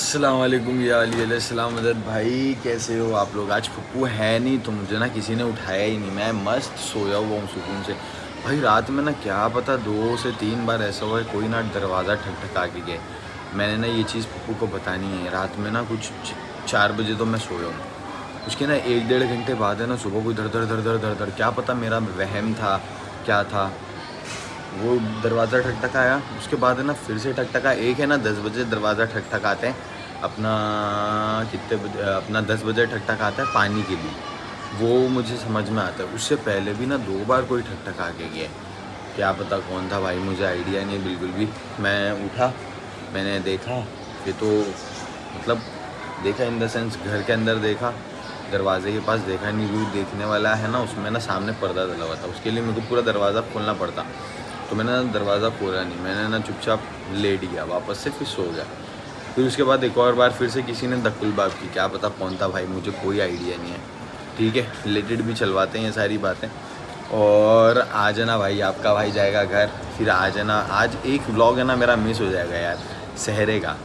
अस्सलाम वालेकुम या अली सलाम मदद भाई, कैसे हो आप लोग। आज पप्पू है नहीं तो मुझे ना किसी ने उठाया ही नहीं, मैं मस्त सोया हुआ हूँ सुकून से। भाई रात में ना क्या पता 2 से 3 बार ऐसा हुआ है कोई ना दरवाज़ा ठकठका के गए। मैंने ना ये चीज़ पप्पू को बतानी है। रात में ना कुछ 4 बजे तो मैं सोया हूँ, उसके ना 1-1.5 घंटे बाद है ना सुबह कोई धर धर धर धर धर धर, क्या पता मेरा वहम था क्या था, वो दरवाज़ा ठकठकाया। उसके बाद है ना फिर से ठकठका। एक है ना 10 बजे दरवाज़ा ठकठकाते हैं अपना, कितने बजे अपना 10 बजे ठकठकाता है पानी के लिए, वो मुझे समझ में आता है। उससे पहले भी ना 2 बार कोई ठकठका के गया, क्या पता कौन था भाई, मुझे आइडिया नहीं बिल्कुल भी। मैं उठा, मैंने देखा, फिर तो मतलब देखा इन द सेंस घर के अंदर देखा, दरवाजे के पास देखा नहीं। व्यू देखने वाला है ना उसमें ना सामने पर्दा डला हुआ था, उसके लिए मेरे को पूरा दरवाज़ा खोलना पड़ता, तो मैंने ना दरवाज़ा खोला नहीं, मैंने ना चुपचाप लेट गया वापस से, फिर सो गया। फिर उसके बाद एक और बार फिर से किसी ने दक्कुलबाब की, क्या पता कौन था भाई, मुझे कोई आइडिया नहीं है। ठीक है, रिलेटेड भी चलवाते हैं ये सारी बातें। और आज है ना भाई आपका भाई जाएगा घर, फिर आज है ना, आज एक व्लॉग है ना मेरा मिस हो जाएगा यार, सहरे का।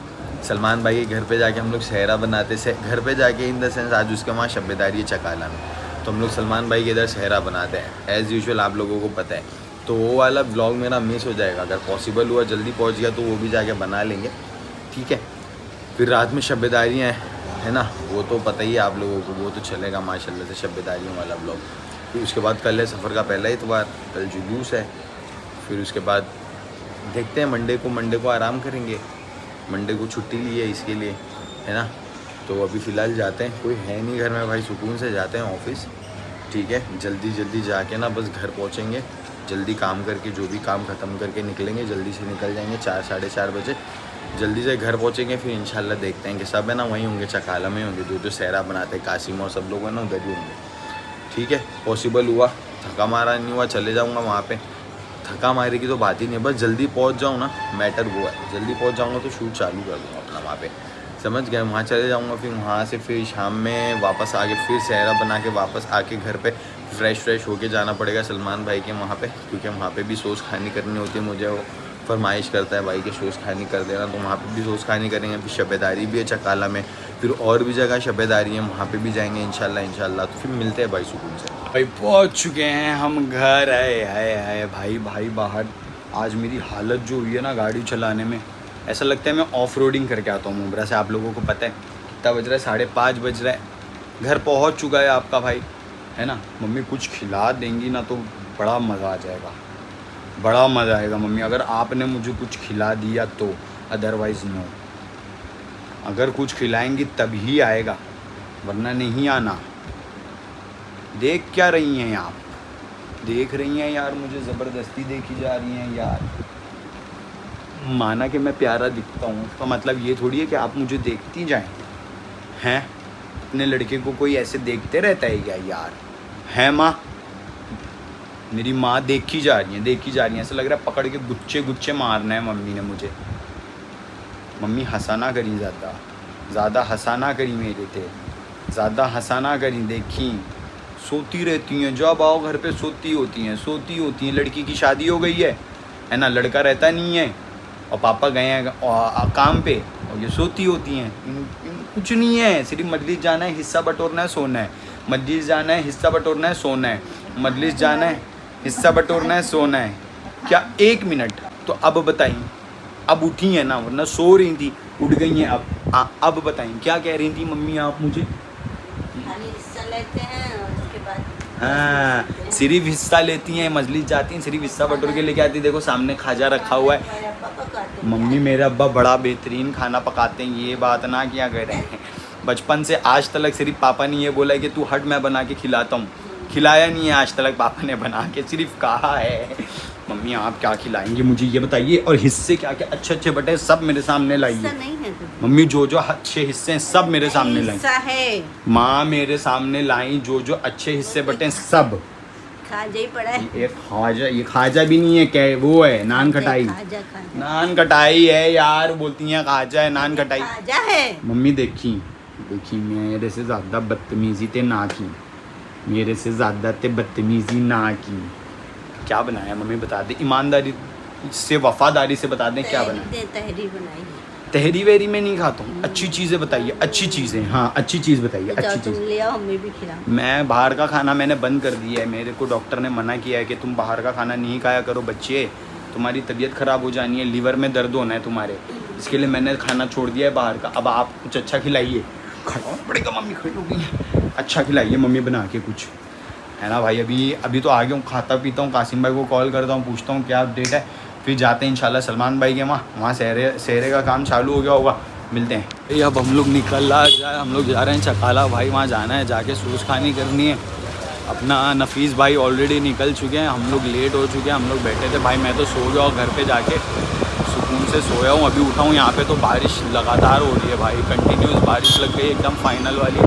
सलमान भाई के घर पे जाके हम लोग सहरा बनाते से, घर पे जाके इन द सेंस आज उसके वहाँ शब्बेदारी है चकाला में, तो हम लोग सलमान भाई के इधर सहरा बनाते हैं एज़ यूजुअल, आप लोगों को पता है। तो वो वाला ब्लॉग मेरा मिस हो जाएगा, अगर पॉसिबल हुआ जल्दी पहुंच गया तो वो भी जाके बना लेंगे। ठीक है, फिर रात में शब्बेदारियाँ है ना, वो तो पता ही है आप लोगों को, वो तो चलेगा माशाल्लाह से शब्बेदारियों वाला ब्लॉग। फिर उसके बाद कल है सफ़र का पहला इतवार, कल जुलूस है। फिर उसके बाद देखते हैं मंडे को आराम करेंगे, मंडे को छुट्टी ली है इसके लिए, है ना। तो अभी फ़िलहाल जाते हैं, कोई है नहीं घर में भाई, सुकून से जाते हैं ऑफिस। ठीक है, जल्दी जाके ना बस घर पहुँचेंगे, जल्दी काम करके जो भी काम ख़त्म करके निकलेंगे, जल्दी से निकल जाएंगे 4-4:30 बजे, जल्दी से घर पहुँचेंगे। फिर इंशाल्लाह देखते हैं कि सब है ना वहीं होंगे, चकाला में होंगे, जो सहरा बनाते हैं कासिम और सब लोग हैं ना उधर ही होंगे। ठीक है, पॉसिबल हुआ, थका मारा नहीं हुआ चले जाऊँगा वहाँ पे, थका मारे की तो बात ही नहीं है, बस जल्दी पहुँच जाऊँ ना, मैटर वो है, जल्दी पहुँच जाऊँगा तो शूट चालू कर दूँगा अपना वहाँ पे, समझ गए। वहाँ चले जाऊँगा, फिर वहाँ से फिर शाम में वापस आके फिर सहरा बना के वापस आके घर पे फ्रेश होके जाना पड़ेगा सलमान भाई के वहाँ पे, क्योंकि वहाँ पे भी सोच खानी करनी होती है मुझे, वो फरमाइश करता है भाई कि सोच खानी कर देना, तो वहाँ पे भी सोच खानी करेंगे। फिर शब्बेदारी भी है चकाला में, फिर और भी जगह शब्बेदारी है, वहाँ पे भी जाएंगे इंशाल्लाह। तो फिर मिलते हैं भाई सुकून से। भाई पहुँच चुके हैं हम घर, है भाई बाहर आज मेरी हालत जो हुई है ना गाड़ी चलाने में, ऐसा लगता है मैं ऑफ रोडिंग करके आता हूँ मुंब्रा से। आप लोगों को पता है कितना बज रहा है, 5:30 बज रहा है, घर पहुँच चुका है आपका भाई, है ना। मम्मी कुछ खिला देंगी ना तो बड़ा मज़ा आ जाएगा, बड़ा मज़ा आएगा मम्मी, अगर आपने मुझे कुछ खिला दिया तो, अदरवाइज़ नो। अगर कुछ खिलाएंगी तभी आएगा, वरना नहीं आना। देख क्या रही हैं आप, देख रही हैं यार, मुझे ज़बरदस्ती देखी जा रही हैं यार। माना कि मैं प्यारा दिखता हूँ तो मतलब ये थोड़ी है कि आप मुझे देखती जाएं, हैं। अपने लड़के को कोई ऐसे देखते रहता है क्या यार, है माँ। मेरी माँ देखी जा रही है, ऐसा लग रहा है पकड़ के गुच्छे मारना है मम्मी ने मुझे। मम्मी हंसाना करी, ज़्यादा हंसाना करी, मेरे थे ज़्यादा हंसाना करी। देखी सोती रहती हैं, जब आओ घर पे सोती होती हैं। लड़की की शादी हो गई है ना, लड़का रहता नहीं है और पापा गए हैं काम पे, और ये सोती होती हैं। कुछ नहीं है, सिर्फ मजलिस जाना है, हिस्सा बटोरना है, सोना है। मजलिस जाना है, हिस्सा बटोरना है, सोना है। मजलिस जाना है, हिस्सा बटोरना है, सोना है। क्या 1 मिनट तो अब बताइए, अब उठी है ना, वरना सो रही थी, उठ गई हैं अब बताइए क्या कह रही थी मम्मी आप मुझे। हिस्सा लेते हैं और उसके बाद हाँ, सिर्फ हिस्सा लेती हैं, मजलिस जाती हैं, सिर्फ हिस्सा बटोर के लेके आती। देखो सामने खाजा रखा हुआ है, मम्मी मेरे अब्बा बड़ा बेहतरीन खाना पकाते हैं, ये बात ना किया करें। बचपन से आज तक सिर्फ पापा ने ये बोला है कि तू हट मैं बना के खिलाता हूँ, खिलाया नहीं है आज तक पापा ने बना के, सिर्फ कहा है। मम्मी आप क्या खिलाएंगी मुझे ये बताइए, और हिस्से क्या क्या अच्छे बटे सब मेरे सामने लाइए मम्मी, जो अच्छे हिस्से हैं सब मेरे सामने लाई। माँ मेरे सामने लाई जो अच्छे हिस्से बटे सब। खाजा ही पड़ा है, ये खाजा भी नहीं है, क्या वो है, नान खटाई। नान कटाई है यार, बोलती हैं खाजा है, नान कटाई खाजा है। मम्मी देखी मेरे से ज़्यादा बदतमीजी ते ना की, मेरे से ज़्यादा ते बदतमीजी ना की। क्या बनाया मम्मी बता दे, ईमानदारी से वफादारी से बता दें क्या बनाया। तहरी बनाई तहरी वेरी में नहीं खाता हूँ। अच्छी चीज़ें बताइए, अच्छी चीज़ें। हाँ अच्छी चीज़ बताइए, तो अच्छी तुम चीज़। ले आओ, हमें भी खिलाओ। मैं बाहर का खाना मैंने बंद कर दिया है। मेरे को डॉक्टर ने मना किया है कि तुम बाहर का खाना नहीं खाया करो बच्चे, तुम्हारी तबीयत ख़राब हो जानी है, लीवर में दर्द होना है तुम्हारे, इसके लिए मैंने खाना छोड़ दिया है बाहर का। अब आप कुछ अच्छा खिलाइए। खाना पड़ेगा, मम्मी खड़ी हो गई। अच्छा खिलाइए मम्मी बना के कुछ, है ना भाई। अभी तो आ गया हूँ, खाता पीता हूँ, कासिम भाई को कॉल करता हूँ, पूछता हूँ क्या अपडेट है, फिर जाते हैं इंशाल्लाह सलमान भाई के वहाँ सहरे का काम चालू हो गया होगा, मिलते हैं। अब हम लोग हम लोग जा रहे हैं चकाला भाई, वहाँ जाना है, जाके सूस खानी करनी है। अपना नफीस भाई ऑलरेडी निकल चुके हैं, हम लोग लेट हो चुके हैं। हम लोग बैठे थे भाई, मैं तो सो गया और घर पे जाके सुकून से सोया हूँ। अभी उठा हूँ, यहाँ पे तो बारिश लगातार हो रही है भाई, कंटिन्यूस बारिश लग गई एकदम फाइनल वाली।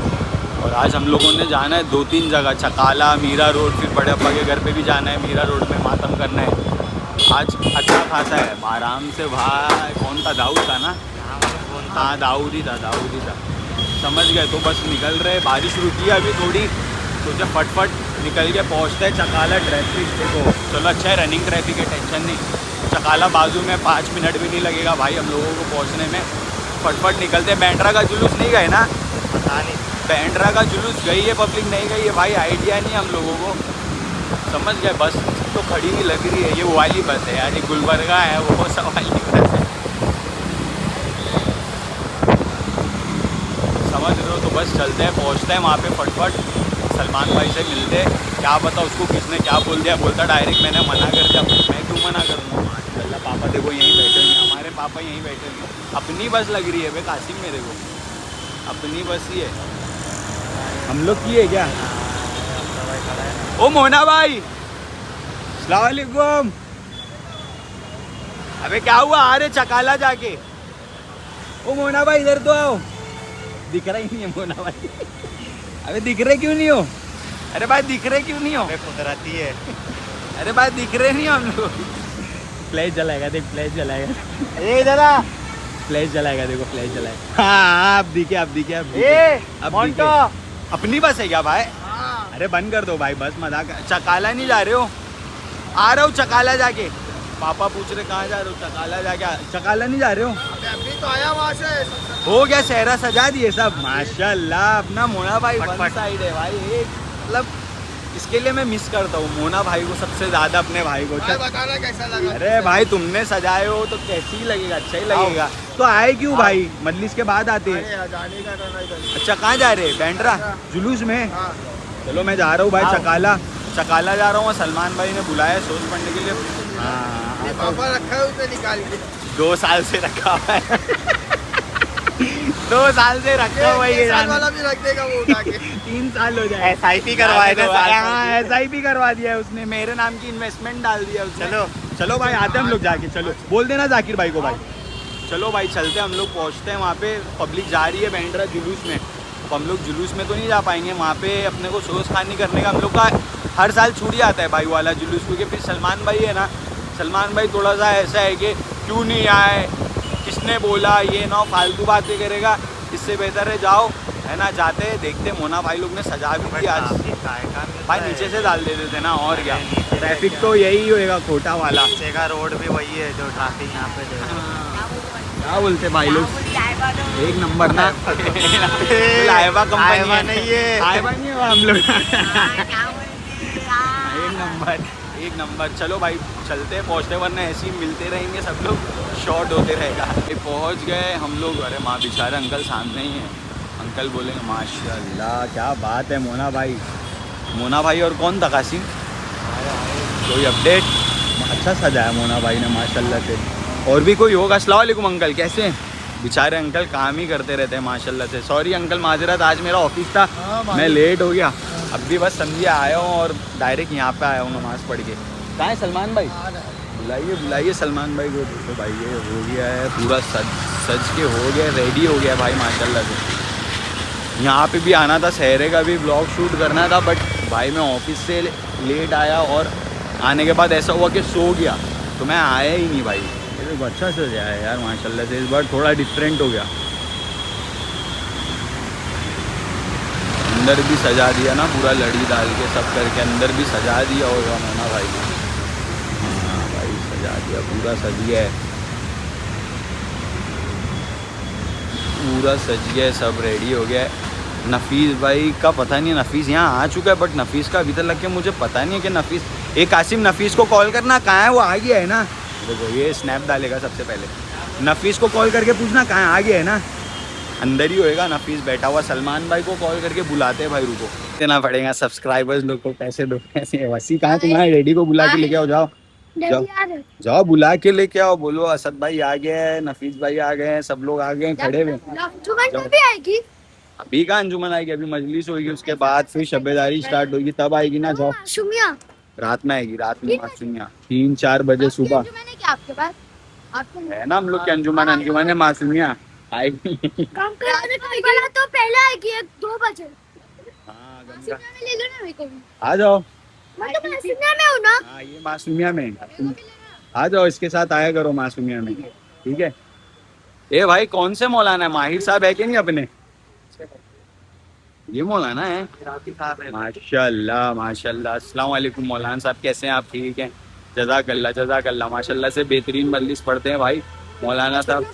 और आज हम लोगों ने जाना है 2-3 जगह, चकाला, मीरा रोड, फिर बड़े अब्बा के घर पे भी जाना है, मीरा रोड में मातम करना है। आज अच्छा खासा है, आराम से भाई। कौन था, दाऊद था ना? हाँ दाऊद ही था। समझ गए। तो बस निकल रहे, बारिश रुकी है अभी थोड़ी, तो जब फटफट निकल के पहुँचते हैं चकाला। ट्रैफिक देखो, चलो अच्छा है, रनिंग ट्रैफिक है, टेंशन नहीं। चकाला बाजू में 5 मिनट भी नहीं लगेगा भाई हम लोगों को पहुँचने में। फटफट निकलते हैं। बैंड्रा का जुलूस नहीं गए ना? पता नहीं, बैंड्रा का जुलूस गई है पब्लिक, नहीं गई है भाई, आइडिया नहीं हम लोगों को। समझ गए। बस तो खड़ी भी लग रही है, ये वो वाली बस है यार, ये गुलबर्गा है, वो सब वाली बस है, समझ रहे हो। तो बस चलते हैं, पहुँचते हैं वहाँ पे फटफट, सलमान भाई से मिलते। क्या पता उसको किसने क्या बोल दिया, बोलता डायरेक्ट मैंने मना कर दिया। मैं क्यों मना करूँगा? माशाल्लाह पापा देखो यहीं बैठे हैं, हमारे पापा यहीं बैठे हैं। अपनी बस लग रही है भाई कासिम, मेरे को अपनी बस ही है। हम लोग की है क्या? ओ मोना भाई, अस्सलाम वालेकुम। अबे क्या हुआ, आ रहे चकाला जाके? ओ मोना भाई इधर तो आओ। दिख रहा ही नहीं है मोना भाई। अबे दिख रहे क्यों नहीं हो? अरे भाई दिख रहे क्यों नहीं हो? कुदरती है। अरे भाई दिख रहे नहीं हम लोग। फ्लैश जलाएगा, देख फ्लैश जलाएगा। ये जरा फ्लैश जलाएगा, देखो फ्लैश जलाएगा। हाँ अब दिखे, अब दिखे, अब दिखे। ए अब मोंटो। दिखे। अपनी बस है क्या भाई? अरे बंद कर दो भाई, बस मजाक। चकाला नहीं जा रहे हो? आ रहा हूँ चकाला जाके। पापा पूछ रहे कहाँ जा रहे हो? चकाला जाके। चकाला नहीं जा रहे हो? अभी तो आया वहाँ से। हो गया, सहरा सजा दिए सब माशाल्लाह। अपना मोना भाई वन साइड है भाई, एक मतलब इसके लिए मैं मिस करता हूँ मोना भाई को सबसे ज़्यादा, अपने भाई को। बताना कैसा लगा? अरे भाई तुमने सजाए हो तो कैसी ही लगेगा, अच्छा ही लगेगा। तो आए क्यों भाई? मजलिस के बाद आते हैं। जाने का करना इधर। अच्छा कहाँ जा रहे हैं? बैंड्रा जुलूस में? चलो मैं जा रहा हूँ भाई चकाला जा रहा हूँ। सलमान भाई ने बुलाया सोच पढ़ने के लिए। हाँ पापा रखा है उसने निकाल के। 2 साल से रखा हुआ है। 2 साल से रखा हुआ है ये वाला भी रख देगा वो उठा के। 3 साल हो जाए। SIP करवाए थे। हाँ SIP करवा दिया है उसने, मेरे नाम की इन्वेस्टमेंट डाल दिया उसने। चलो भाई आते हैं हम लोग जाके। चलो बोल देना जाकिर भाई को भाई। चलो भाई चलते हम लोग, पहुँचते हैं वहाँ पे। पब्लिक जा रही है बैंड्रा जुलूस में, तो हम लोग जुलूस में तो नहीं जा पाएंगे। वहाँ पे अपने को सोच खानी करने का हम लोग का हर साल छूट जाता है भाई वाला जुलूस, क्योंकि फिर सलमान भाई है ना, सलमान भाई थोड़ा सा ऐसा है कि क्यों नहीं आए, किसने बोला, ये ना फालतू बातें करेगा। इससे बेहतर है जाओ, है ना। जाते हैं, देखते हैं। मोना भाई लोग ने सजा भी दिया आज भाई, नीचे से डाल देते थे ना, और क्या। ट्रैफिक तो यही होएगा खोटा वाला। नीचे का रोड भी वही है जो ट्रैफिक यहाँ पे क्या बोलते भाई लोग? एक नंबर ना। लाइवा कंपनी नहीं है, आइवा नहीं है हम लोग। एक नंबर। चलो भाई चलते हैं, पहुँचते, वरना ऐसे ही मिलते रहेंगे सब लोग, शॉर्ट होते रहेगा। पहुँच गए हम लोग। अरे माँ बेचारे अंकल सामने ही हैं। अंकल बोलेंगे माशाल्लाह क्या बात है मोना भाई। और कौन था कासिम? कोई अपडेट? अच्छा सजाया मोना भाई ने माशाल्लाह से। और भी कोई होगा? अस्सलाम वालेकुम अंकल, कैसे हैं? बेचारे अंकल काम ही करते रहते हैं माशाल्लाह से। सॉरी अंकल माजरत, आज मेरा ऑफिस था, मैं लेट हो गया। अब भी बस समझिए आया हूँ और डायरेक्ट यहाँ पे आया हूँ नमाज़ पढ़ के। कहाँ है सलमान भाई? बुलाइए सलमान भाई को। देखो भाई ये हो गया है पूरा सज के हो गया, रेडी हो गया भाई माशाल्लाह से। यहाँ पे भी आना था, सहरे का भी ब्लॉग शूट करना था, बट भाई मैं ऑफिस से लेट आया और आने के बाद ऐसा हुआ कि सो गया, तो मैं आया ही नहीं भाई। ये तो अच्छा सजा है यार माशाल्लाह से, इस बार थोड़ा डिफरेंट हो गया। अंदर भी सजा दिया ना पूरा, लड़ी डाल के सब करके अंदर भी सजा दिया होगा मोना भाई ने। हाँ भाई सजा दिया, पूरा सज गया है। पूरा सज गया है, सब रेडी हो गया है। नफीस भाई का पता नहीं, नफीस यहाँ आ चुका है बट नफीस का अभी तक लग के मुझे पता नहीं है कि नफीस, एक कासिम नफीस को कॉल करना कहाँ है, वो आ गया है ना। देखो ये स्नैप डालेगा सबसे पहले, नफीस को कॉल करके पूछना कहाँ है, आ गया है ना, अंदर ही होएगा नफीस बैठा हुआ। सलमान भाई को कॉल करके बुलाते हैं भाई, रुको देना पड़ेगा सब्सक्राइबर्स लोग को पैसे दो पैसे। वसी कहाँ, तुम्हारे रेडी को बुला के लेके आओ, जाओ जाओ जाओ बुला के लेके आओ, बोलो असद भाई आ गए हैं, नफीस भाई आ गए हैं, सब लोग आ गए हैं खड़े हुए। आएगी अभी का अंजुमन आएगी, अभी मजलिस होगी, उसके बाद फिर शब्बेदारी स्टार्ट होगी, तब आएगी ना। जाओ सुमिया रात में आएगी, रात में मासूमिया 3-4 बजे सुबह मैंने क्या आपके पास है ना हम लोग की अंजुमन, अंजुमन है मासूमिया आएगी। काम करा तो पहले आएगी 2 बजे। हाँ मासूमिया में ले लो ना मेरे को भी। आ जाओ, मैं तो मासूमिया में हूँ ना। हाँ ये मासूमिया में तुम आ जाओ, इसके साथ आया करो मासूमिया में, ठीक है। ए भाई कौन से मौलाना है, माहिर साहब है कि नहीं अपने, ये मौलाना है माशाल्लाह माशाल्लाह। अस्सलाम वालेकुम मौलाना साहब, कैसे हैं आप, ठीक हैं, जज़ाकल्लाह माशाल्लाह से बेहतरीन मजलिस पढ़ते हैं भाई मौलाना साहब।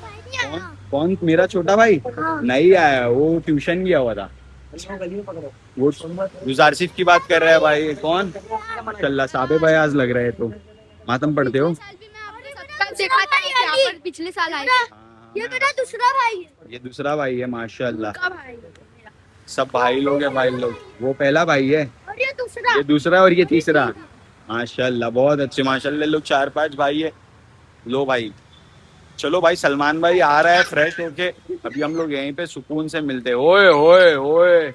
कौन मेरा छोटा भाई नहीं आया, वो ट्यूशन गया हुआ था, वो गुजारसिफ की बात कर रहा है भाई। कौन, माशाल्लाह साहब भाई आज लग रहे हैं, तो मातम पढ़ते हो। पिछले साल आए, ये मेरा दूसरा भाई है, ये दूसरा भाई है माशाल्लाह, सब भाई लोग हैं भाई लोग। वो पहला भाई है, और ये दूसरा और ये तीसरा, माशाल्लाह बहुत अच्छे माशाल्लाह, लोग 4-5 भाई है। लो भाई चलो भाई, सलमान भाई आ रहा है फ्रेश होके, अभी हम लोग यहीं पे सुकून से मिलते हैं। ओए ओए ओए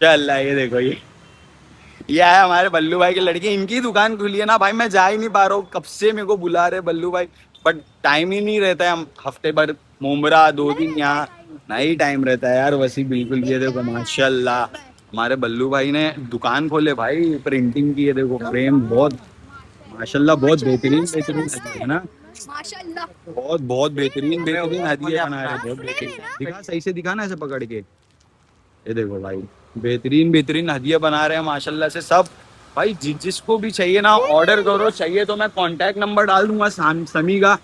चल, ये देखो ये आया हमारे बल्लू भाई के लड़के, इनकी दुकान खुली है ना भाई, मैं जा ही नहीं पा रहा हूँ, कब से मेरे को बुला रहे बल्लू भाई, बट टाइम ही नहीं रहता है। हम हफ्ते भर मुमरा 2 दिन यहाँ नहीं टाइम रहता है यार। वैसे बिल्कुल, ये देखो माशाल्लाह हमारे बल्लू भाई ने दुकान खोले भाई प्रिंटिंग की, ये देखो फ्रेम बहुत माशाल्लाह बहुत बेहतरीन है ना, माशाल्लाह बहुत बहुत बेहतरीन हदिया बना रहे, बहुत बेहतरीन। दिखा सही से, दिखा ना ऐसे पकड़ के, ये देखो भाई बेहतरीन हदिया बना रहे हैं माशाल्लाह से सब भाई। जिसको भी चाहिए ना ऑर्डर करो, चाहिए तो मैं कांटेक्ट नंबर डाल दूंगा समी का,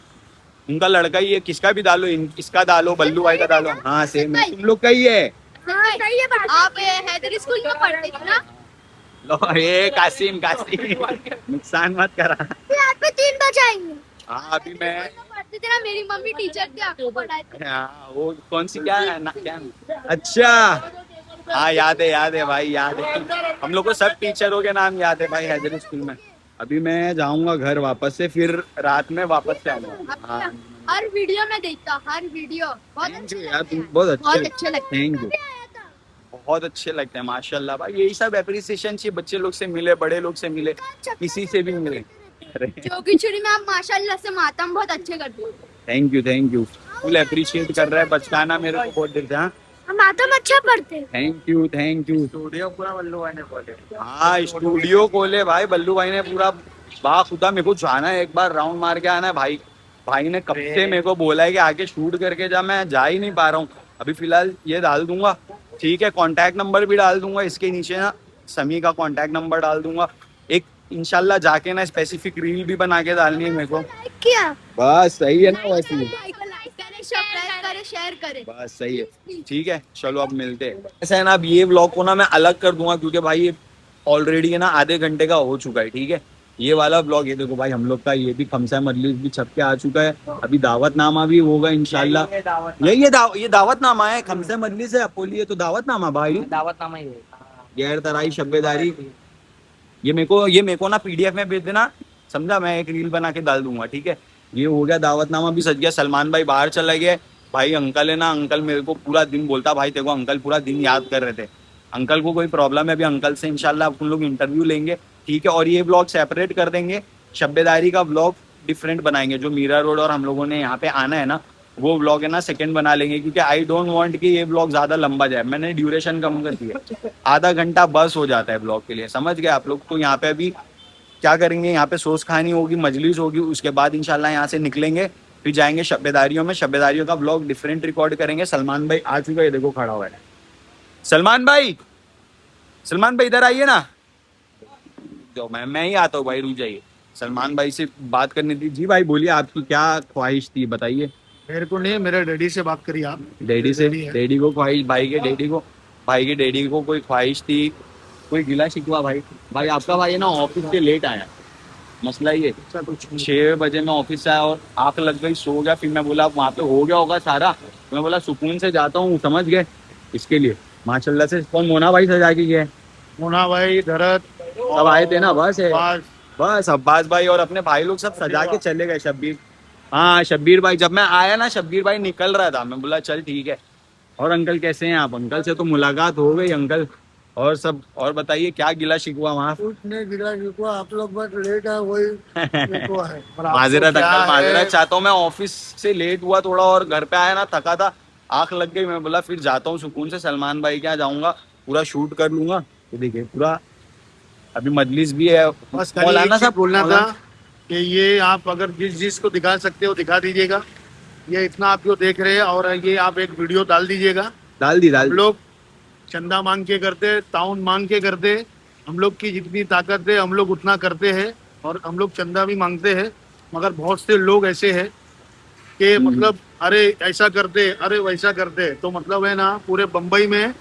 उनका लड़का ही है, किसका भी डालो, इसका डालो, बल्लू भाई का डालो। हाँ सेम है, तुम लोग का ही है। हाँ, सही है बात। आप हैदरी स्कूल में पढ़ते थे ना। लो ये कासिम नुकसान मत करा। रात में 3 बजे आएंगे। हाँ अभी मैं पढ़ते थे ना, मेरी मम्मी टीचर थी, आपको पढ़ाए थे। हाँ वो कौन सी क्या है ना, क्या अच्छा हाँ याद है भाई, याद है, हम लोग को सब टीचरों के नाम याद है भाई हैदरी स्कूल में। अभी मैं जाऊंगा घर वापस से, फिर रात में वापस से आऊंगा। हाँ हर वीडियो में देखता, हर वीडियो बहुत अच्छे यार, तुम बहुत अच्छे लगते हैं। थैंक यू, बहुत अच्छे लगते हैं माशाल्लाह भाई। यही सब एप्रिसिएशन चाहिए, बच्चे लोग से मिले, बड़े लोग से मिले, किसी से भी मिले। जो खिचड़ी में आप माशाल्लाह से मातम बहुत अच्छे करते हो। थैंक यू फुल अप्रिशिएट कर रहा है बचकाना मेरे को बहुत देर से। हाँ हम मातम अच्छा पढ़ते हैं। Thank you. स्टूडियो पूरा बल्लू भाई ने खोले, हाँ स्टूडियो खोले भाई बल्लू भाई ने पूरा, बाखुदा मेरे को जाना है, एक बार राउंड मार के आना है भाई। भाई ने कब से मेरे को बोला है कि आके शूट करके जा, मैं जा ही नहीं पा रहा हूँ। अभी फिलहाल ये डाल दूंगा, ठीक है, कांटेक्ट नंबर भी डाल दूंगा इसके नीचे ना, समी का कांटेक्ट नंबर डाल दूंगा। एक इंशाल्लाह जाके ना स्पेसिफिक रील भी बना के डालनी है मेरे को। क्या बस सही है ना, वैसे शेयर करें, बस सही है, ठीक है चलो अब मिलते हैं। ऐसा है ना, अब ये व्लॉग को ना मैं अलग कर दूंगा क्योंकि भाई ये ऑलरेडी है ना आधे घंटे का हो चुका है, ठीक है। ये वाला ब्लॉग, ये देखो भाई हम लोग का ये भी खमसा मजलिस भी छप के आ चुका है, अभी दावतनामा भी होगा इंशाल्लाह। ये दावतनामा है, खमसा मजलिस है अपोली है तो दावतनामा भाई, दावतनामा ही है। गैर तराई शब्बेदारी। ये मेरे को ना PDF में भेज देना, समझा, मैं एक रील बना के डाल दूंगा, ठीक है। ये हो गया, दावतनामा भी सज गया, सलमान भाई बाहर चला गया भाई। अंकल है ना, अंकल मेरे को पूरा दिन बोलता भाई तेरे को अंकल पूरा दिन याद कर रहे थे। अंकल को कोई प्रॉब्लम है, अभी अंकल से इंशाल्लाह अपन लोग इंटरव्यू लेंगे, ठीक है। और ये ब्लॉग सेपरेट कर देंगे, शब्बेदारी का ब्लॉग डिफरेंट बनाएंगे, जो मीरा रोड और हम लोगों ने यहाँ पे आना है ना वो ब्लॉग है ना सेकंड बना लेंगे, क्योंकि आई डोंट वांट कि ये ब्लॉग ज्यादा लंबा जाए। मैंने ड्यूरेशन कम कर दी है, आधा घंटा बस हो जाता है ब्लॉग के लिए, समझ गए आप लोग। तो यहाँ पे अभी क्या करेंगे, यहाँ पे सोस खानी होगी, मजलिस होगी, उसके बाद इंशाल्लाह यहाँ से निकलेंगे, फिर जाएंगे शब्बेदारियों में, शब्बेदारियों का ब्लॉग डिफरेंट रिकॉर्ड करेंगे। सलमान भाई आ चुका है, देखो खड़ा हुआ है सलमान भाई इधर आइए ना, तो मैं ही आता हूँ भाई, रुक जाइए। सलमान भाई से बात करनी थी। जी भाई बोलिए, आपकी क्या ख्वाहिश थी बताइए। मेरे को नहीं, मेरे डैडी से बात करिए आप। डैडी से, डैडी है। डैडी को ख्वाहिश, भाई के डैडी को कोई ख्वाहिश थी, कोई गिला शिकवा भाई। भाई आपका भाई है ना ऑफिस से लेट आया, मसला ये ऐसा कुछ नहीं। 6 बजे मैं ऑफिस से आया और आंख लग गई, सो गया। फिर मैं बोला वहाँ पे हो गया होगा सारा, मैं बोला सुकून से जाता हूँ, समझ गए, इसके लिए माशाल्लाह से। कौन मोना भाई सजा के गए, मोना भाई, धरत, सब आए थे ना, बस है, बाज, बस अब्बास भाई और अपने भाई लोग सब सजा के चले गए। शब्बीर, हाँ शब्बीर भाई, जब मैं आया ना शब्बीर भाई निकल रहा था, मैं बोला चल ठीक है। और अंकल कैसे हैं आप? अंकल से तो मुलाकात हो गई अंकल, और सब, और बताइए क्या गिला शिकवा वहाँ? कुछ नहीं गिरा जिनको, आप लोग बस लेट है वही मेरे को है। पर आपको माजरत क्या अंकल, है? माजरत चाहता हूँ, मैं ऑफिस से लेट हुआ थोड़ा और घर पे आया ना थका था, आंख लग गई, मैं बोला फिर जाता हूँ सुकून से सलमान भाई के यहाँ जाऊंगा, पूरा शूट कर लूंगा। तो देखिए पूरा अभी मजलिस भी है। बस खाली एक मौलाना चीज साहब बोलना था मौलाना- कि ये आप अगर जिस चीज को दिखा सकते हो दिखा दीजिएगा। ये इतना आप जो देख रहे हैं, और ये आप एक वीडियो डाल दीजिएगा। डाल दी हम लोग चंदा मांग के करते, ताउन मांग के करते, हम लोग की जितनी ताकत है हम लोग उतना करते हैं, और हम लोग चंदा भी मांगते हैं। मगर बहुत से लोग ऐसे हैं कि मतलब अरे ऐसा करते, अरे वैसा करते। तो मतलब है ना, पूरे बम्बई में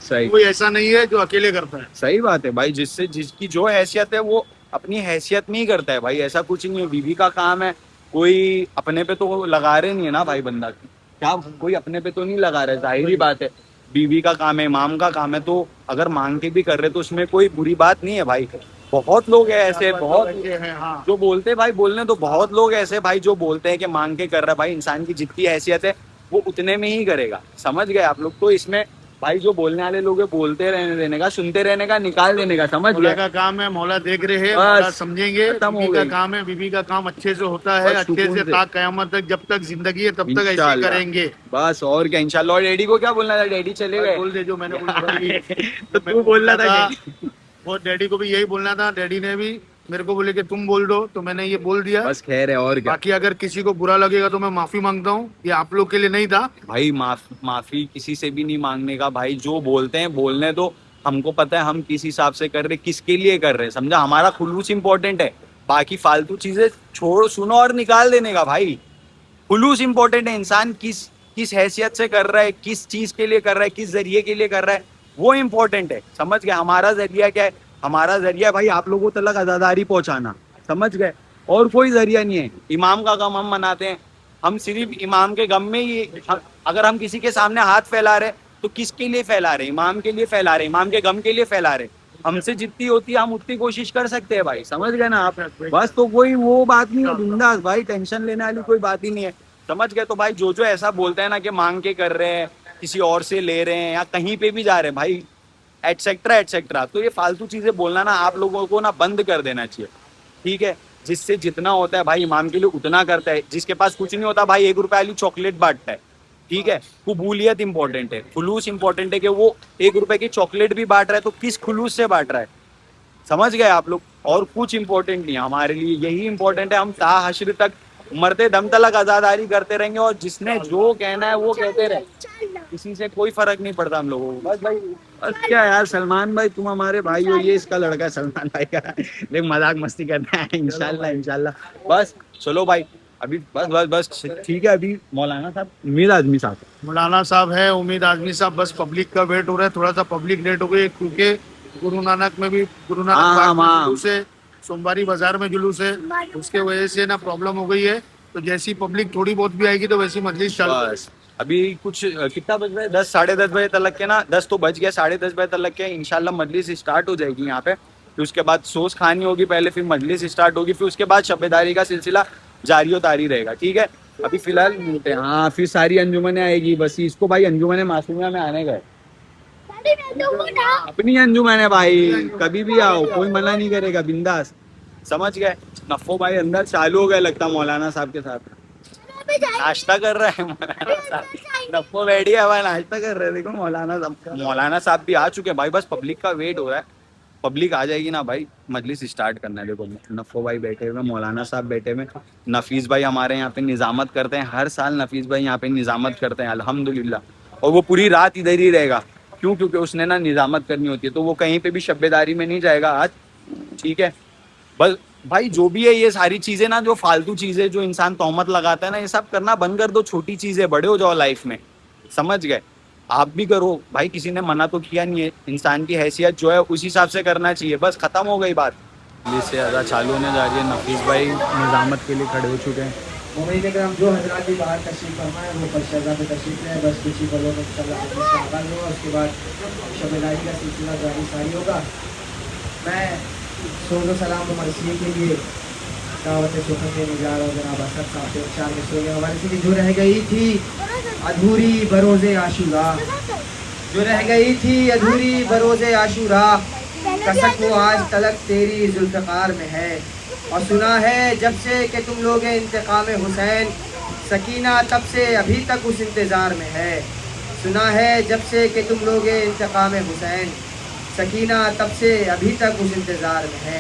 सही, कोई ऐसा नहीं है जो अकेले करता है। सही बात है भाई, जिससे जिसकी जो हैसियत है वो अपनी हैसियत में ही करता है भाई, ऐसा कुछ नहीं है। बीवी का काम है, कोई अपने पे तो लगा रहे नहीं है ना भाई, बंदा क्या कोई अपने पे तो नहीं लगा रहा है, जाहिर बात है। बीवी का काम है, इमाम का काम है, तो अगर मांग के भी कर रहे तो उसमें कोई बुरी बात नहीं है भाई। बहुत लोग हैं ऐसे, बहुत ऐसे हैं, हाँ। जो बोलते हैं भाई, बोलने तो बहुत लोग ऐसे भाई जो बोलते हैं कि मांग के कर रहा है। भाई इंसान की जितनी हैसियत है वो उतने में ही करेगा, समझ गए आप लोग? तो इसमें भाई जो बोलने वाले लोग हैं, बोलते रहने देने का, सुनते रहने का, निकाल देने का, समझ मौला गए? का काम है, मौला देख रहे हैं, बस, मौला समझेंगे। खत्म हो बीवी का गई। काम है, बीवी का काम अच्छे से होता है, बस अच्छे सुकून से से। ता कयामत तक, जब तक जिंदगी है तब तक ऐसे ही इंशाल्लाह। करेंगे। बस और क्या, इंशाल्लाह। और डैडी को क्या बोलना था? डैडी चले गए। बोल दे जो मैंने बोला तो तू बोलना था वो डैडी को भी यही बोलना था। डैडी ने भी मेरे को बोले कि तुम बोल दो, तो मैंने ये बोल दिया। बस खैर है, और क्या बाकी अगर किसी को बुरा लगेगा तो मैं माफी मांगता हूँ, ये आप लोग के लिए नहीं था। भाई। माफी किसी से भी नहीं मांगने का भाई, जो बोलते हैं बोलने दो। हमको पता है हम किस हिसाब से कर रहे, किसके लिए कर रहे हैं, समझा? हमारा खुलूस इंपॉर्टेंट है, बाकी फालतू चीजें छोड़, सुनो और निकाल देने का भाई। खुलूस इंपॉर्टेंट है, इंसान किस किस हैसियत से कर रहा है, किस चीज के लिए कर रहा है, किस जरिए के लिए कर रहा है, वो इम्पोर्टेंट है, समझ गए? हमारा जरिया क्या है? हमारा जरिया भाई आप लोगों तक आजादारी पहुंचाना, समझ गए? और कोई जरिया नहीं है। इमाम का गम हम मनाते हैं, हम सिर्फ इमाम के गम में ही, अगर हम किसी के सामने हाथ फैला रहे तो किसके लिए फैला रहे? इमाम के लिए फैला रहे, इमाम के गम के लिए फैला रहे। हमसे जितनी होती है हम उतनी कोशिश कर सकते हैं भाई, समझ गए ना आप? बस तो कोई वो बात नहीं है, बिंदास भाई, टेंशन लेने वाली कोई बात ही नहीं है, समझ गए? तो भाई जो जो ऐसा बोलते हैं ना कि मांग के कर रहे हैं, किसी और से ले रहे हैं, या कहीं पे भी जा रहे हैं भाई, एटसेट्रा एटसेट्रा, तो ये फालतू चीजें बोलना ना आप लोगों को ना बंद कर देना चाहिए, ठीक है? जिससे जितना होता है भाई इमाम के लिए उतना करता है। जिसके पास कुछ नहीं होता भाई 1 रुपए वाली चॉकलेट बांटता है, ठीक है? कबूलियत इंपॉर्टेंट है, खुलूस इंपॉर्टेंट है कि वो 1 रुपए की चॉकलेट भी बांट रहा है तो किस खुलूस से बांट रहा है, समझ गए आप लोग? और कुछ इंपॉर्टेंट नहीं है हमारे लिए, यही इंपॉर्टेंट है। हम ता हश्र तक, मरते दम तक आजादारी करते रहेंगे, और जिसने जो कहना है वो कहते रहे, किसी से कोई फर्क नहीं पड़ता हम लोगों को। बस भाई, बस क्या यार, सलमान भाई तुम हमारे भाई हो, ये इसका लड़का है सलमान भाई का, लेकिन मजाक मस्ती करना है, इंशाल्लाह इंशाल्लाह। बस चलो भाई, अभी बस बस बस ठीक है। अभी मौलाना साहब, उम्मीद आजमी साहब, मौलाना साहब है, उम्मीद आजमी साहब, बस पब्लिक का वेट हो रहा है। थोड़ा सा पब्लिक लेट हो गई क्योंकि गुरु नानक में भी, गुरु नानक हाँ, बाग में हाँ। जुलूस है, सोमवारी बाजार में जुलूस है, उसके वजह से ना प्रॉब्लम हो गई है। तो जैसी पब्लिक थोड़ी बहुत भी आएगी तो वैसी मजलिस चालू। बस अभी कुछ कितना बज रहा है, 10 साढ़े 10 बजे तक के ना, 10 तो बज गया, 10:30 बजे तक के इंशाल्लाह मजलिस स्टार्ट हो जाएगी यहाँ पे। फिर उसके बाद सोस खानी होगी पहले, फिर मजलिस स्टार्ट होगी, फिर उसके बाद शब्बेदारी का सिलसिला जारी और तारी रहेगा, ठीक है? अभी फिलहाल मिलते हैं, हाँ फिर सारी अंजुमने आएगी, बस इसको भाई अंजुमने मासूमिया में आने गए, अपनी अंजुमन है भाई, कभी भी आओ, कोई मना नहीं करेगा, बिंदास, समझ गए? नफो भाई अंदर चालू हो गया लगता मौलाना साहब के साथ, नाश्ता कर रहा है मौलाना साहब, नफो बैठी है भाई, नाश्ता कर रहे हैं, देखो मौलाना साहब भी आ चुके हैं भाई। बस पब्लिक का वेट हो रहा है, पब्लिक आ जाएगी ना भाई, मजलिस स्टार्ट करना है। देखो नफो भाई बैठे हुए, मौलाना साहब बैठे हुए, नफीस भाई हमारे यहाँ पे निजामत करते हैं, हर साल नफीस भाई यहाँ पे निजामत करते हैं अल्हम्दुलिल्लाह, और वो पूरी रात इधर ही रहेगा। क्यों? क्योंकि उसने ना निजामत करनी होती है, तो वो कहीं पे भी शब्बेदारी में नहीं जाएगा आज, ठीक है? बस भाई जो भी है ये सारी चीजें ना, जो फालतू चीजें जो इंसान तोहमत लगाता है ना, ये सब करना बंद कर दो। छोटी चीजें, बड़े हो जाओ लाइफ में, समझ गए? आप भी करो भाई, किसी ने मना तो किया नहीं है। इंसान की हैसियत जो है उस हिसाब से करना चाहिए, बस खत्म हो गई बात। इससे ज़्यादा चालू होने जा रही है। नफीस भाई निजामत के लिए खड़े हो चुके हैं। मुमकिन है जो हजरात भी बाहर तशरीफ फरमाए वो परशा पे तशरीफ लें, बस कुछ ही पलों में इंशाल्लाह हदीस का आगाज़ होगा, उसके बाद शब-ए-लाइली का सिलसिला जारी सारी होगा। मैं सोज़ो सलाम व मरसिए के लिए दावत सुखन देने जा रहा हूँ जनाब असद साहब से। चार में सो गए हमारे से जो रह गई थी अधूरी बरोज़े आशूरा, जो रह गई थी अधूरी बरोज़े आशूरा, कसक वो आज तलक तेरी जुल्फ़कार में है। और सुना है जब से कि तुम लोग इंतकाम हुसैन, सकीना तब से अभी तक उस इंतज़ार में है। सुना है जब से कि तुम लोग इंतकाम हुसैन, सकीना तब से अभी तक उस इंतज़ार में है।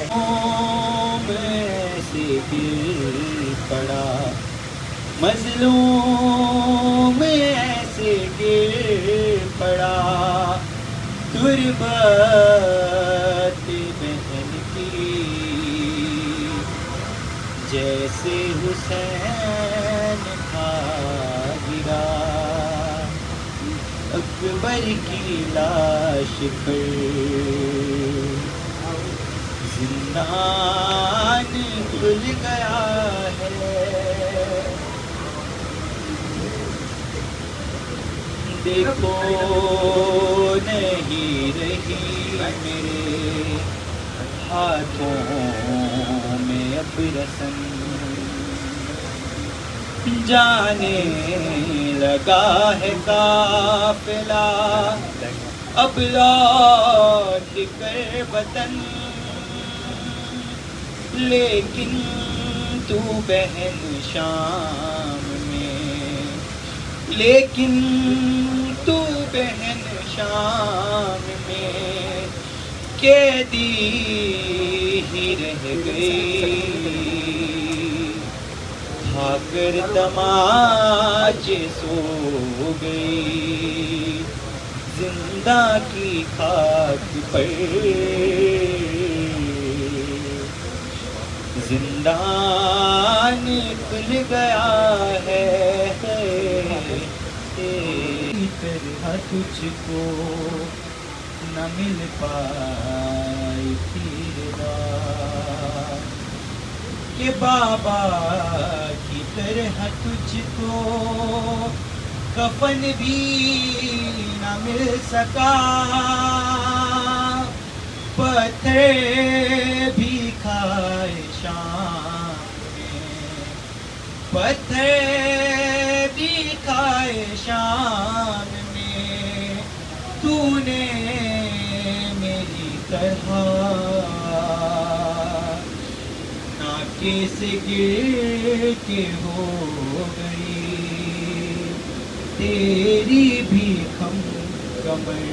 मज़लूम ऐसे गिर पड़ा, तुरबत बहन की जैसे हुसैन था गिरा, अकबर की लाश पर जिंदान खुल गया है। देखो नहीं रही मेरे हाथों में अब रस्म, जाने लगा है काफिला अब लौट कर वतन। लेकिन तू बहन शाम में, लेकिन तू बहन शाम में कैदी ही रह गई, खाकर तमाचे सो गई जिंदा की खाक पर। जिंदान खुल गया है, तरह तुझको न मिल पाई फिर बात, कि बाबा की तरह तुझको कफन भी न मिल सका। पत्थर भी खाए शाम में, पत्थर भी खाए शाम में, तूने मेरी तरह नाके से गिर के हो गई तेरी भी खम कमर।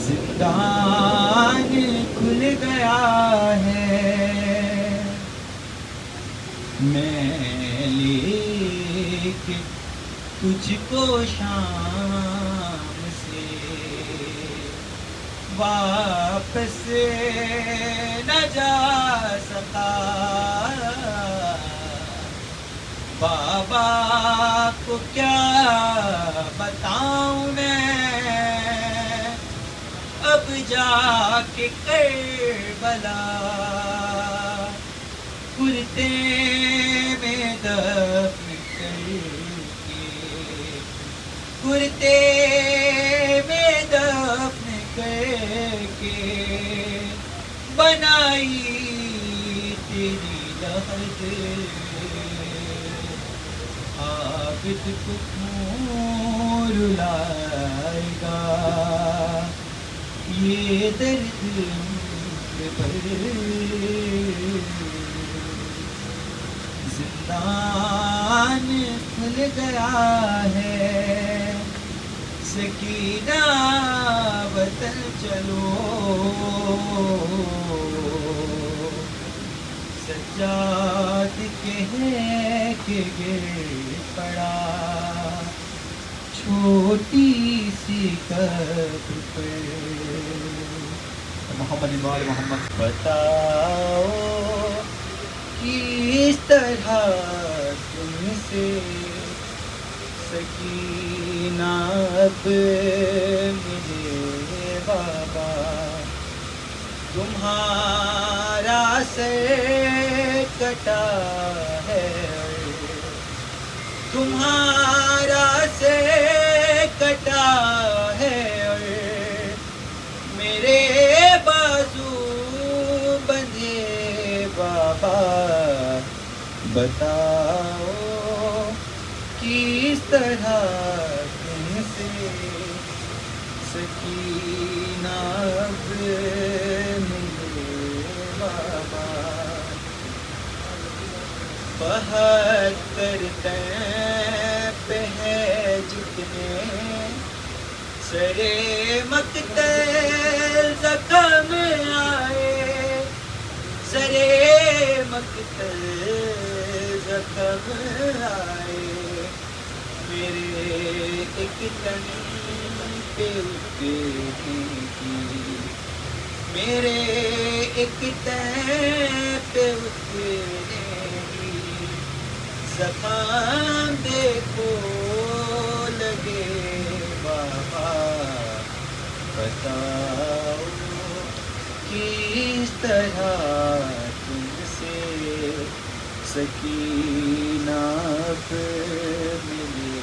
जिंदान खुल गया है, मैं लेके तुझको शाम से वापस न जा सका। बाबा को क्या बताऊं मैं, अब जाके करबला कुर्ते में दफन करके, कुर्ते में दफन करके बनाई तेरी लहद। आबिद को क्यों रुलाएगा ये दर्द पर। जिंदान खुल गया है, सकीना वतन चलो, सज्जाद कह के गिर पड़ा छोटी सी कब्र पर। मोहम्मद इकबाल मोहम्मद। बताओ किस तरह तुमसे सकीना अब मिले बाबा, तुम्हारा से कटा है, तुम्हारा से कटा है, मेरे बाजू बंधे बाबा। बताओ किस तरह तुमसे सकीना अब मिले बाबा। 72 पे है जितने सरे मकतल जख्म आए, सरे मकतल जख्म आए, मेरे एक तन पे उतरने की, मेरे एक तन पे उतरने की, ज़बान देखो लगे बाबा। बताओ किस तरह तुमसे सकीना मिले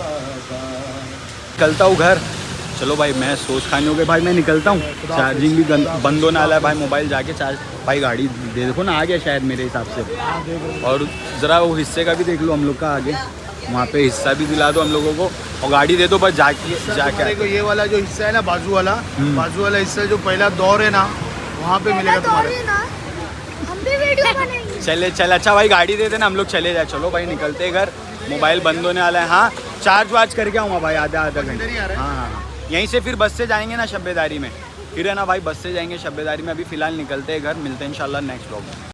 बाबा। निकलता हूँ घर, चलो भाई मैं सोच खाने हो गए भाई, मैं निकलता हूँ। चार्जिंग भी बंद होने वाला है भाई, मोबाइल जाके चार्ज। भाई गाड़ी दे देखो ना, आ गया शायद मेरे हिसाब से। और ज़रा वो हिस्से का भी देख लो हम लोग का आगे, वहाँ पे हिस्सा भी दिला दो हम लोगों को, और गाड़ी दे दो बस जाके देखो ये वाला जो हिस्सा है ना, बाजू वाला हिस्सा जो पहला दौर है ना, वहाँ पे मिलेगा तुम्हारे। हम भी वीडियो बनाएंगे। चल अच्छा भाई गाड़ी दे देना, हम लोग चले जाए। चलो भाई निकलते घर, मोबाइल बंद होने वाला है। हाँ चार्ज वार्ज करके आऊँगा भाई आधा घंटे। हाँ यहीं से फिर बस से जाएंगे ना शब्बेदारी में, फिर है ना भाई बस से जाएंगे शब्बेदारी में। अभी फ़िलहाल निकलते हैं घर, मिलते हैं इंशाल्लाह नेक्स्ट व्लॉग में।